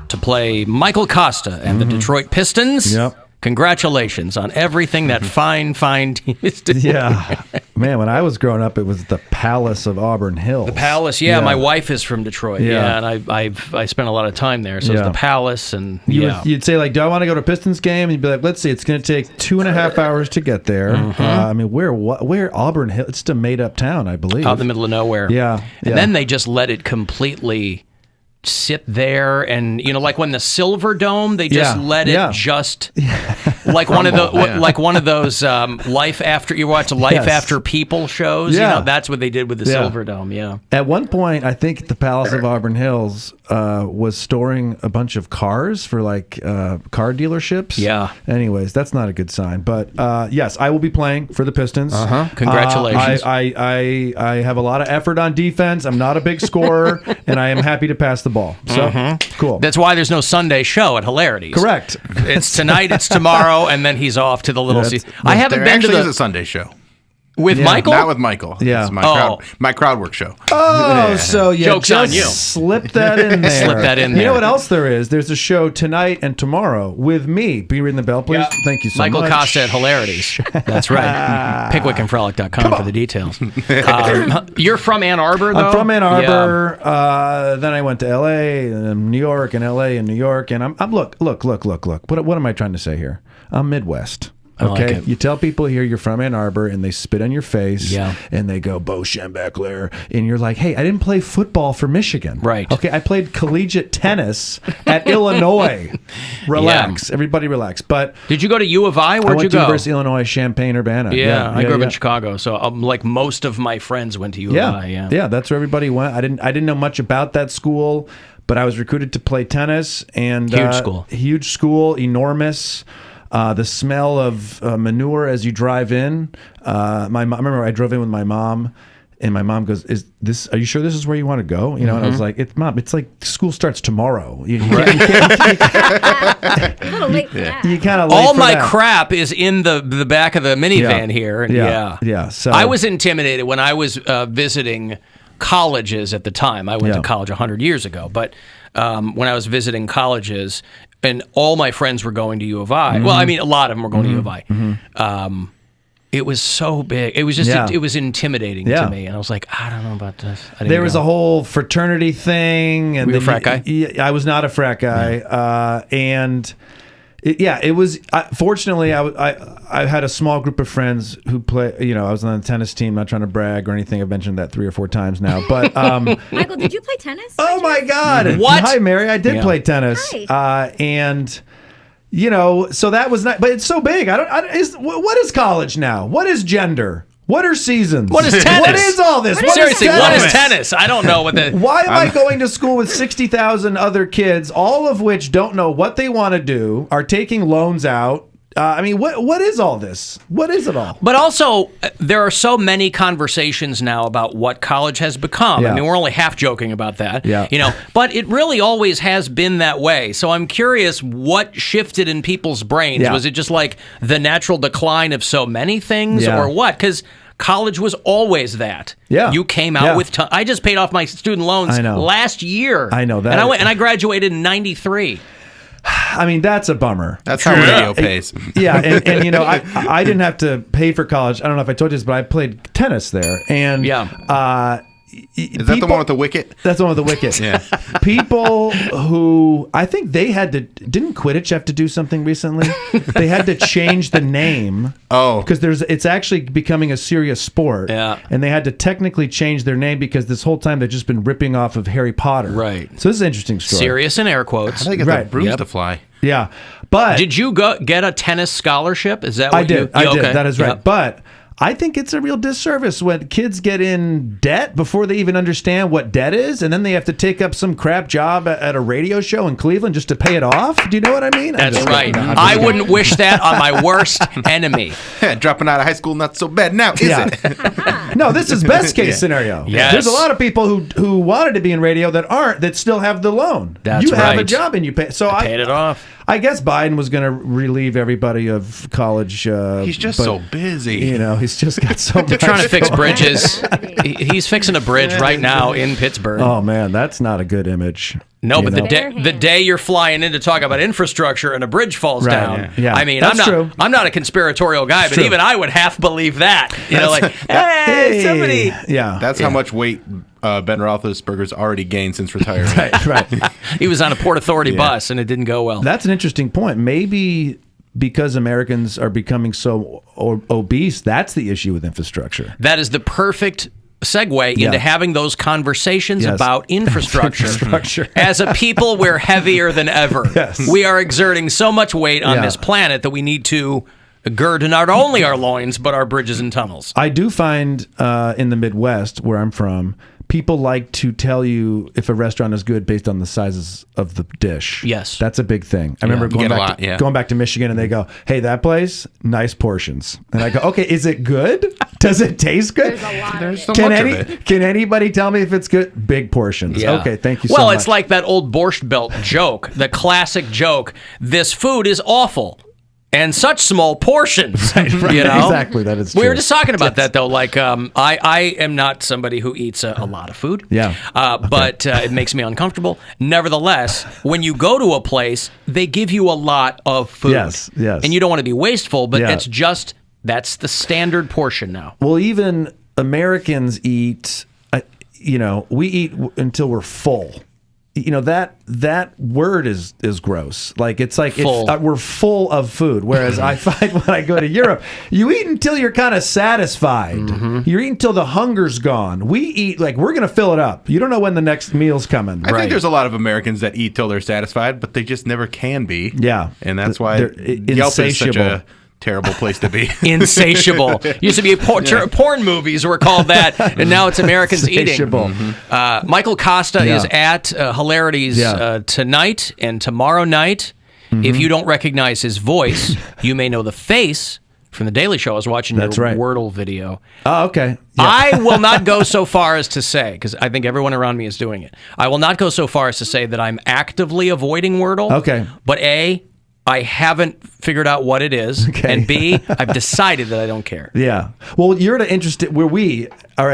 to play Michael Kosta and the Detroit Pistons. Yep. Congratulations on everything that fine team is doing. Yeah. Man, when I was growing up, it was the Palace of Auburn Hills. The Palace, yeah. My wife is from Detroit. Yeah. And I spent a lot of time there. So it's the Palace and You'd say, like, do I want to go to a Pistons game? And you'd be like, let's see, it's going to take 2.5 hours to get there. I mean, where Auburn Hills? It's just a made-up town, I believe. Out in the middle of nowhere. Yeah. And then they just let it completely sit there, and like when the Silver Dome, they just let it just like one of those Life After After People shows. That's what they did with the Silver Dome. At one point, I think the Palace of Auburn Hills was storing a bunch of cars for car dealerships. Anyways, that's not a good sign. But yes, I will be playing for the Pistons. Congratulations. I have a lot of effort on defense. I'm not a big scorer, and I am happy to pass the ball. So cool. That's why there's no Sunday show at Hilarities. Correct. It's tonight, it's tomorrow, and then he's off to the little season. I haven't been to the Sunday show. With Michael? Not with Michael. Yeah. It's my crowd work show. So you Joke's just on you. slip that in there. Slip that in there. You know what else there is? There's a show tonight and tomorrow with me. Be ringing the bell, please. Yeah. Thank you so Michael much. Costa at Hilarities. That's right. PickwickandFrolic.com for the details. You're from Ann Arbor, though? I'm from Ann Arbor. Then I went to L.A., and New York, and L.A., and New York. And I'm look. What am I trying to say here? I'm Midwest. Okay, like you tell people here you're from Ann Arbor, and they spit on your face, Yeah. and they go, Bo Schembechler, and you're like, hey, I didn't play football for Michigan. Right. Okay, I played collegiate tennis at Illinois. Relax. Everybody relax. But Did you go to U of I? I Where'd went you to go? University of Illinois, Champaign-Urbana. I grew up in Chicago, so like most of my friends went to U of I. Yeah, that's where everybody went. I didn't know much about that school, but I was recruited to play tennis. And huge school, enormous. The smell of manure as you drive in. I remember I drove in with my mom, and my mom goes, are you sure this is where you want to go? And I was like, Mom, it's like school starts tomorrow. You kind of all my crap is in the back of the minivan here. And So I was intimidated when I was visiting colleges at the time. I went to college 100 years ago, but when I was visiting colleges, and all my friends were going to U of I. Well, I mean, a lot of them were going to U of I. It was so big. It was just, it was intimidating to me. And I was like, I don't know about this. There was a whole fraternity thing. And were you a frat guy? I was not a frat guy. And it was, fortunately, I had a small group of friends who play, I was on the tennis team, not trying to brag or anything. I've mentioned that 3 or 4 times now. But Michael, did you play tennis? Oh my God. What? Hi, Mary. I did play tennis. Hi. And so that was not, but it's so big. What is college now? What is gender? What are seasons? What is tennis? What is all this? Seriously, what is tennis? I don't know what the... Why am I going to school with 60,000 other kids, all of which don't know what they want to do, are taking loans out? I mean, what is all this? What is it all? But also, there are so many conversations now about what college has become. Yeah. I mean, we're only half joking about that. Yeah. But it really always has been that way. So I'm curious what shifted in people's brains. Yeah. Was it just like the natural decline of so many things, Yeah. or what? Because college was always that. Yeah. You came out with... I just paid off my student loans last year. I know that. And I graduated in 93. I mean, that's a bummer. That's how radio pays. Yeah, and I didn't have to pay for college. I don't know if I told you this, but I played tennis there. And is that the one with the wicket? That's the one with the wicket. Yeah. People who, I think they had to, didn't Quidditch have to do something recently? They had to change the name. Oh. Because it's actually becoming a serious sport. Yeah. And they had to technically change their name because this whole time they've just been ripping off of Harry Potter. Right. So this is an interesting story. Serious in air quotes. How do they get the brooms to fly? Yeah. But did you get a tennis scholarship? Is that what I did. I did. Okay. That is right. Yep. But I think it's a real disservice when kids get in debt before they even understand what debt is, and then they have to take up some crap job at a radio show in Cleveland just to pay it off. Do you know what I mean? That's right. I wouldn't wish that on my worst enemy. Dropping out of high school, not so bad now, is it? No, this is best case scenario. Yes. There's a lot of people who wanted to be in radio that still have the loan. That's you have a right. job and you pay. So I paid it off. I guess Biden was going to relieve everybody of college. He's just so busy. You know, he's just got so much. They're trying to fix bridges. He's fixing a bridge right now in Pittsburgh. Oh man, that's not a good image. No, but know? the day you're flying in to talk about infrastructure and a bridge falls down. Yeah. I mean, That's true. I'm not a conspiratorial guy, but even I would half believe that. You know, like, hey, somebody. Yeah. That's how much weight Ben Roethlisberger's already gained since retiring. right. He was on a Port Authority bus and it didn't go well. That's an interesting point. Maybe because Americans are becoming so obese, that's the issue with infrastructure. That is the perfect segue into having those conversations about infrastructure. As a people, we're heavier than ever. Yes. We are exerting so much weight on this planet that we need to gird not only our loins, but our bridges and tunnels. I do find in the Midwest, where I'm from, people like to tell you if a restaurant is good based on the sizes of the dish. Yes. That's a big thing. I remember going back to Michigan and they go, hey, that place, nice portions. And I go, okay, is it good? Does it taste good? There's so much of it. Can anybody tell me if it's good? Big portions. Yeah. Okay, thank you so much. Well, it's like that old Borscht Belt joke, the classic joke, this food is awful. And such small portions, you know? Exactly, that is true. We were just talking about that, though. Like, I am not somebody who eats a lot of food. Yeah. But it makes me uncomfortable. Nevertheless, when you go to a place, they give you a lot of food. Yes. And you don't want to be wasteful, but that's the standard portion now. Well, even Americans eat, we eat until we're full. You know, that word is gross. Like, it's like we're full of food. Whereas I find when I go to Europe, you eat until you're kind of satisfied. Mm-hmm. You eat until the hunger's gone. We eat like we're going to fill it up. You don't know when the next meal's coming. I think there's a lot of Americans that eat till they're satisfied, but they just never can be. Yeah. And that's why they're Yelp is such a terrible place to be. Insatiable. Used to be porn movies were called that, and now it's Americans eating. Mm-hmm. Michael Kosta is at Hilarities tonight and tomorrow night. Mm-hmm. If you don't recognize his voice, you may know the face from The Daily Show. I was watching your Wordle video. Oh, okay. Yeah. I will not go so far as to say, because I think everyone around me is doing it, I will not go so far as to say that I'm actively avoiding Wordle. Okay. But A, I haven't figured out what it is, and B, I've decided that I don't care. Yeah. Well, we are at an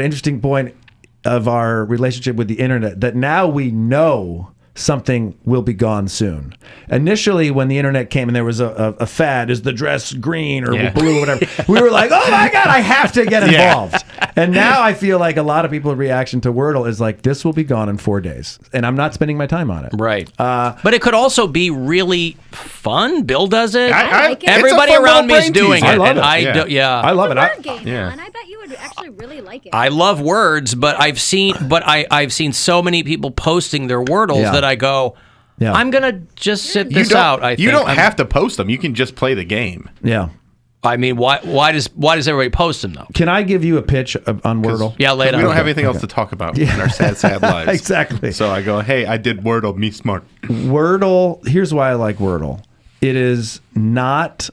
interesting point of our relationship with the internet that now we know something will be gone soon. Initially, when the internet came and there was a fad, is the dress green or blue or whatever, we were like, oh my God, I have to get involved. And now I feel like a lot of people's reaction to Wordle is like, this will be gone in 4 days. And I'm not spending my time on it. Right. But it could also be really fun. Bill does it. I like it. Everybody around me is doing it. I love it. I love it. Word game, and I bet you would actually really like it. I love words, but I've seen so many people posting their Wordles that I go, I'm gonna just sit this out. I think. You don't have to post them. You can just play the game. Yeah. I mean, why does everybody post them though? Can I give you a pitch on Wordle? Yeah, lay it on. We don't have anything else to talk about in our sad lives. Exactly. So I go, hey, I did Wordle, me smart. Wordle. Here's why I like Wordle. It is not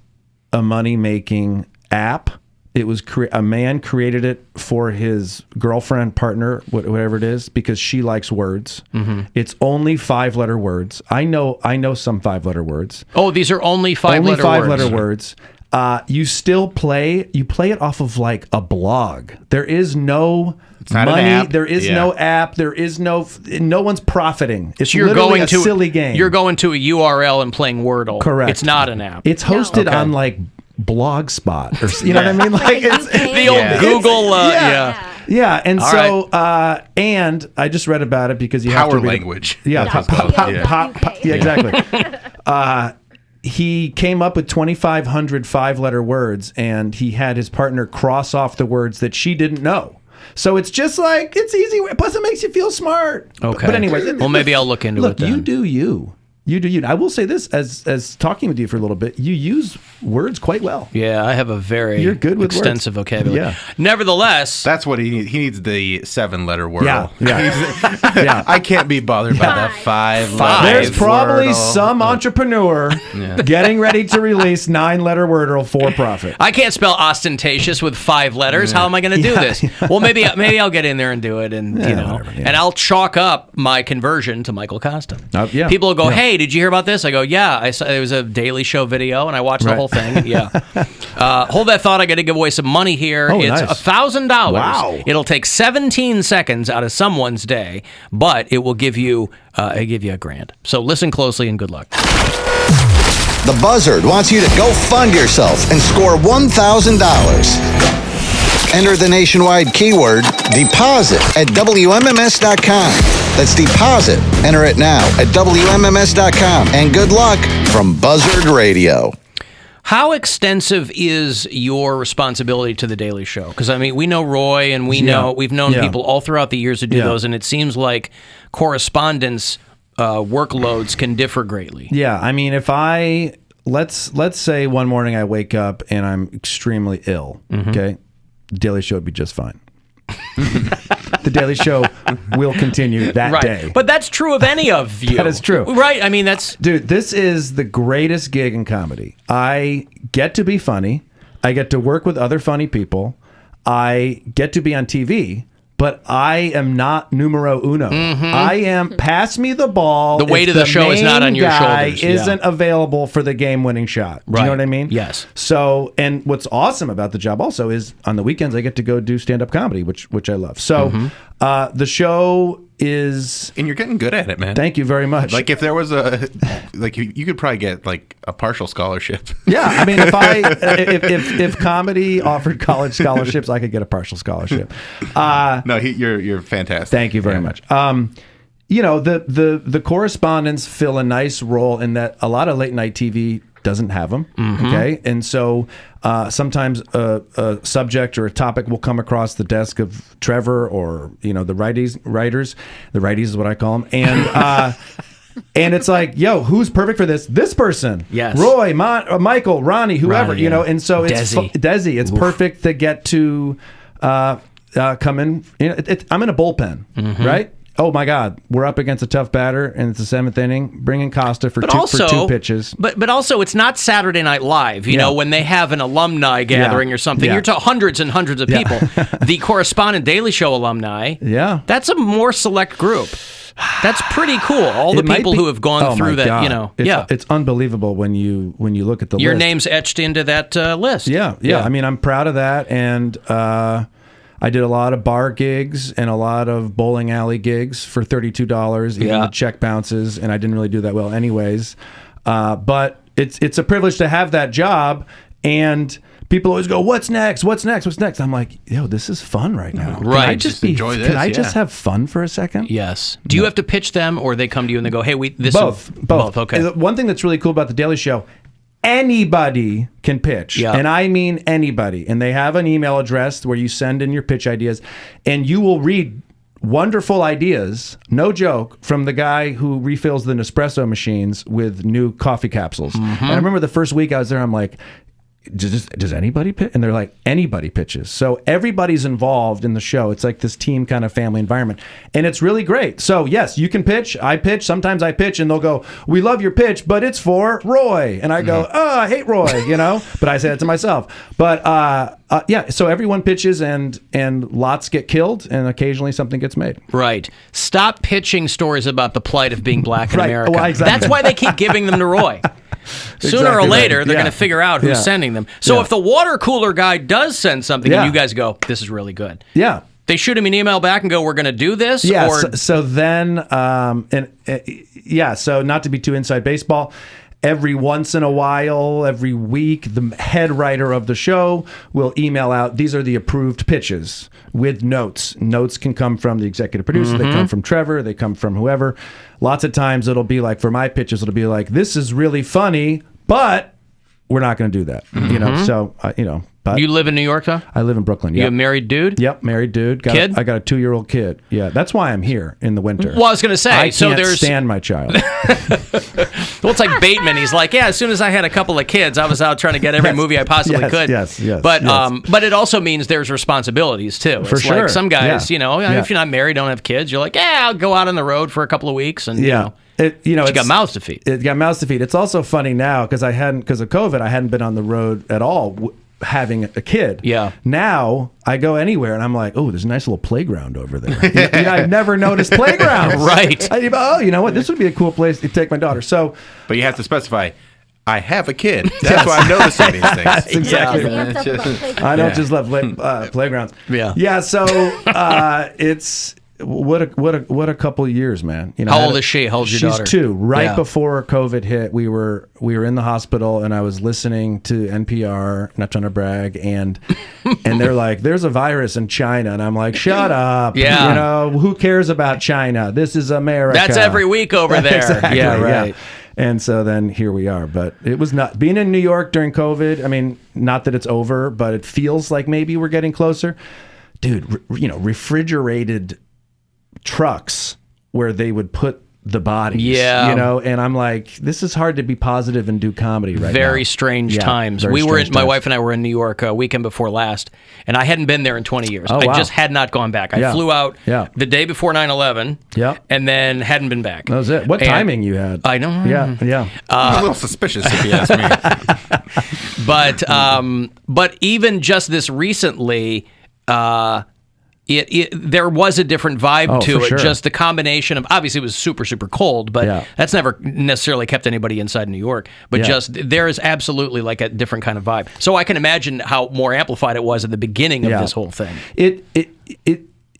a money-making app. It was a man created it for his girlfriend, partner, whatever it is, because she likes words. Mm-hmm. It's only 5-letter words. I know some 5-letter words. Oh, these are only 5-letter words. You still play. You play it off of like a blog. There is no money. There is no app. There is no one's profiting. It's literally a silly game. You're going to a URL and playing Wordle. Correct. It's not an app. It's hosted on like Blogspot, or you know what I mean? Like it's the old Google. Yeah, and and I just read about it because you have to read language. Exactly. He came up with 2,500 5-letter words, and he had his partner cross off the words that she didn't know. So it's just like, it's easy. Plus, it makes you feel smart. Okay. But anyways, well, maybe I'll look into it then. You do you. You do you. I will say this, as talking with you for a little bit, you use words quite well. Yeah, I have a very extensive vocabulary. Yeah. Nevertheless, that's what he needs. He needs the 7-letter Wordle. Yeah. I can't be bothered by that 5-letter. There's probably some entrepreneur getting ready to release 9-letter Wordle for profit. I can't spell ostentatious with 5 letters. How am I going to do this? Well, maybe I'll get in there and do it, and and I'll chalk up my conversion to Michael Costa. Yeah. People will go, hey, hey, did you hear about this? I go, yeah, I saw it was a Daily Show video, and I watched the whole thing. Yeah. Hold that thought. I got to give away some money here. Oh, it's nice. $1,000. Wow. It'll take 17 seconds out of someone's day, but it will give you $1,000. So listen closely and good luck. The Buzzard wants you to go fund yourself and score $1,000. Enter the nationwide keyword deposit at WMMS.com. That's deposit. Enter it now at WMMS.com. And good luck from Buzzard Radio. How extensive is your responsibility to the Daily Show? Because I mean, we know Roy, and we've known people all throughout the years who do those, and it seems like correspondence workloads can differ greatly. Yeah, I mean, if let's say one morning I wake up and I'm extremely ill. Okay, the Daily Show would be just fine. The Daily Show will continue that day. But that's true of any of you. That is true. Right? I mean, Dude, this is the greatest gig in comedy. I get to be funny. I get to work with other funny people. I get to be on TV. But I am not numero uno. I am pass me the ball. The weight of the show is not on your shoulders. Isn't available for the game-winning shot. Do you know what I mean? Yes. So, and what's awesome about the job also is on the weekends I get to go do stand-up comedy, which I love. So, the show is, and you're getting good at it, man. Thank you very much. Like if there was you could probably get like a partial scholarship. Yeah, I mean, if comedy offered college scholarships, I could get a partial scholarship. No, you're fantastic. Thank you very much. You know, the correspondents fill a nice role in that a lot of late night TV doesn't have them. Okay, and so sometimes a subject or a topic will come across the desk of Trevor or the writers. The righties is what I call them, and. And it's like, yo, who's perfect for this? This person. Yes. Roy, Michael, Ronnie, whoever, Ronnie, yeah. And so it's Desi. It's perfect to get to come in. I'm in a bullpen, right? Oh my God, we're up against a tough batter, and it's the seventh inning. Bring in Kosta for two pitches. But also, it's not Saturday Night Live. You know, when they have an alumni gathering or something, you're to hundreds and hundreds of people. The correspondent Daily Show alumni. Yeah, that's a more select group. That's pretty cool. All the people who have gone through that, it's unbelievable when you look at the list. Your name's etched into that list. Yeah. I mean, I'm proud of that, and I did a lot of bar gigs and a lot of bowling alley gigs for $32. Even the check bounces, and I didn't really do that well, anyways. But it's a privilege to have that job, and people always go, "What's next? What's next? What's next?" I'm like, "Yo, this is fun right now. Right? Can I just enjoy this? Can I just have fun for a second?" Yes. Do you have to pitch them, or they come to you and they go, "Hey, both. Okay. One thing that's really cool about the Daily Show, anybody can pitch, and I mean anybody. And they have an email address where you send in your pitch ideas, and you will read wonderful ideas, no joke, from the guy who refills the Nespresso machines with new coffee capsules. And I remember the first week I was there, I'm like, does anybody pitch? And they're like, anybody pitches. So everybody's involved in the show. It's like this team kind of family environment. And it's really great. So yes, you can pitch. I pitch. Sometimes I pitch and they'll go, "We love your pitch, but it's for Roy." And I go, "Oh, I hate Roy," but I say that to myself. But so everyone pitches and lots get killed and occasionally something gets made. Right. Stop pitching stories about the plight of being black in America. Well, exactly. That's why they keep giving them to Roy. Sooner or later, they're going to figure out who's sending them. So if the water cooler guy does send something and you guys go, "This is really good." Yeah. They shoot him an email back and go, "We're going to do this?" Yeah. Or... So then, so not to be too inside baseball, every once in a while, every week, the head writer of the show will email out, "These are the approved pitches," with notes. Notes can come from the executive producer. They come from Trevor. They come from whoever. Lots of times it'll be like, for my pitches, it'll be like, "This is really funny, but we're not going to do that." So, But you live in New York, though? I live in Brooklyn. You a married dude? Yep, married dude. Kid? I got a 2-year-old kid. Yeah, that's why I'm here in the winter. Well, I was going to say, I can't stand my child. Well, it's like Bateman. He's like, yeah, as soon as I had a couple of kids, I was out trying to get every movie I possibly could. Yes. But it also means there's responsibilities, too. For it's sure. Like some guys, if you're not married, don't have kids, you're like, yeah, I'll go out on the road for a couple of weeks. And, you got mouths to feed. It got mouths to feed. It's also funny now because of COVID, I hadn't been on the road at all. having a kid. Yeah. Now I go anywhere and I'm like, oh, there's a nice little playground over there. I've never noticed playgrounds. Right. Oh, you know what? This would be a cool place to take my daughter. So, but you have to specify, I have a kid. That's why I'm noticing these things. That's exactly Yeah. right. I don't just love playgrounds. Yeah. Yeah. So it's what a couple of years, man. You know, How old is she? How old's your daughter? She's 2. Right Yeah. before COVID hit, we were in the hospital, and I was listening to NPR, not trying to brag, and they're like, "There's a virus in China," and I'm like, "Shut up! Yeah. You know, who cares about China? This is America. That's every week over there." Exactly, Yeah, right. Yeah. And so then here we are. But it was not being in New York during COVID. I mean, not that it's over, but it feels like maybe we're getting closer. Dude, refrigerated trucks where they would put the bodies. Yeah. You know, and I'm like, this is hard to be positive and do comedy right now. Very strange times. Very strange My times. wife and I were in New York a weekend before last, and I hadn't been there in 20 years. Oh, wow. I just had not gone back. I flew out the day before 9/11, and then hadn't been back. That was it. What timing you had? I know. Yeah. A little suspicious, if you ask me. But even just this recently, there was a different vibe to it. Sure. Just the combination of, obviously it was super, super cold, but that's never necessarily kept anybody inside New York. But just there is absolutely like a different kind of vibe. So I can imagine how more amplified it was at the beginning of this whole thing.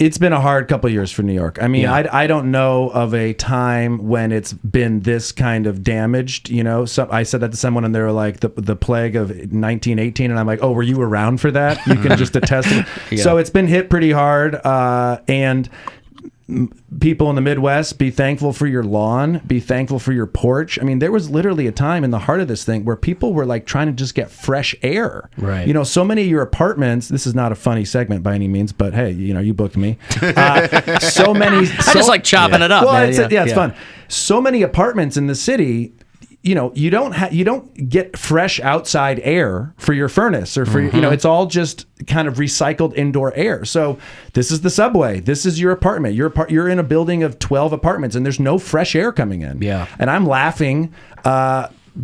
It's been a hard couple of years for New York. I mean, I don't know of a time when it's been this kind of damaged. You know, so I said that to someone, and they were like, "The plague of 1918," and I'm like, "Oh, were you around for that? You can just attest to it." So it's been hit pretty hard, and people in the Midwest, be thankful for your lawn, be thankful for your porch. I mean, there was literally a time in the heart of this thing where people were like trying to just get fresh air. Right. You know, so many of your apartments, this is not a funny segment by any means, but hey, you know, you booked me. So many. I just like chopping it up. Well, Man. it's fun. So many apartments in the city. You know, you don't get fresh outside air for your furnace or for you know, it's all just kind of recycled indoor air. So this is the subway. This is your apartment. You're in a building of 12 apartments, and there's no fresh air coming in. Yeah. And I'm laughing,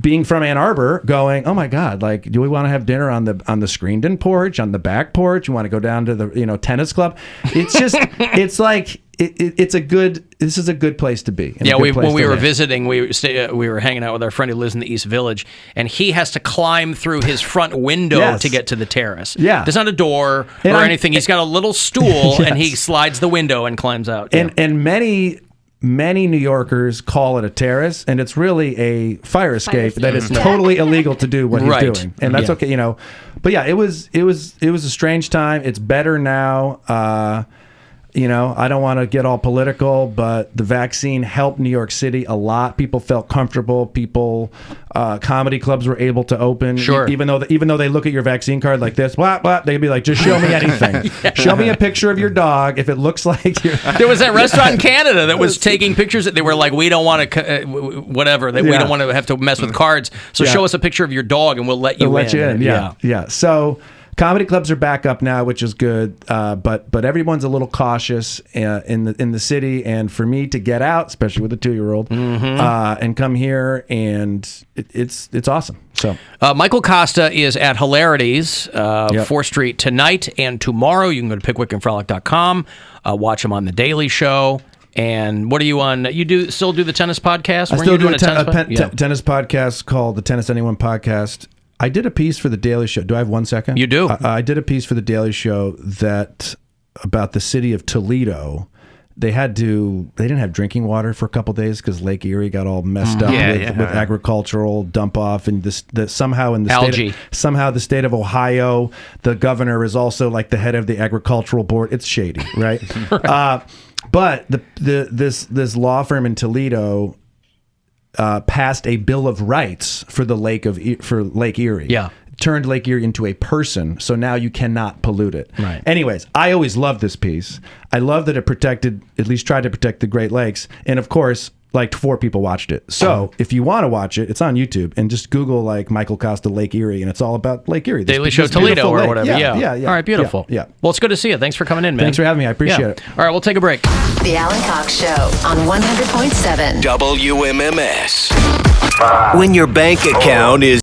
being from Ann Arbor, going, oh my God, like, do we want to have dinner on the screened-in porch, on the back porch? You want to go down to the tennis club? It's just, it's like. This is a good place to be. Yeah, when we were visiting, we were hanging out with our friend who lives in the East Village, and he has to climb through his front window to get to the terrace. Yeah. There's not a door or anything. He's got a little stool, and he slides the window and climbs out. And many New Yorkers call it a terrace, and it's really a fire escape that is totally illegal to do what he's doing, and that's okay, you know. But yeah, it was a strange time. It's better now. You know, I don't want to get all political, but the vaccine helped New York City a lot. People felt comfortable. Comedy clubs were able to open. Sure. Even though they look at your vaccine card like this, blah, blah, they'd be like, just show me anything. Show me a picture of your dog if it looks like you're... There was that restaurant in Canada that was taking pictures. They were like, we don't want to, whatever. We don't want to have to mess with cards. So show us a picture of your dog, and we'll let you in. Yeah. So... comedy clubs are back up now, which is good, but everyone's a little cautious in the city. And for me to get out, especially with a 2-year-old, and come here, and it's awesome. So Michael Kosta is at Hilarities, 4th Street tonight and tomorrow. You can go to pickwickandfrolic.com, watch him on The Daily Show. And what are you on? You still do the tennis podcast? I still do a tennis podcast called the Tennis Anyone Podcast. I did a piece for The Daily Show. Do I have 1 second? You do. I did a piece for The Daily Show about the city of Toledo. They didn't have drinking water for a couple days because Lake Erie got all messed up with agricultural dump off, and somehow in the algae. The state of Ohio, the governor is also like the head of the agricultural board. It's shady, right? But this law firm in Toledo passed a Bill of Rights for Lake Erie. Yeah. Turned Lake Erie into a person, so now you cannot pollute it. Right. Anyways, I always loved this piece. I love that it at least tried to protect the Great Lakes. And of course, like 4 people watched it. So if you want to watch it, it's on YouTube, and just Google like Michael Costa Lake Erie, and it's all about Lake Erie. Daily Show Toledo or whatever. Yeah. All right, beautiful. Yeah. Well, it's good to see you. Thanks for coming in, man. Thanks for having me. I appreciate it. All right, we'll take a break. The Alan Cox Show on 100.7 WMMS. When your bank account is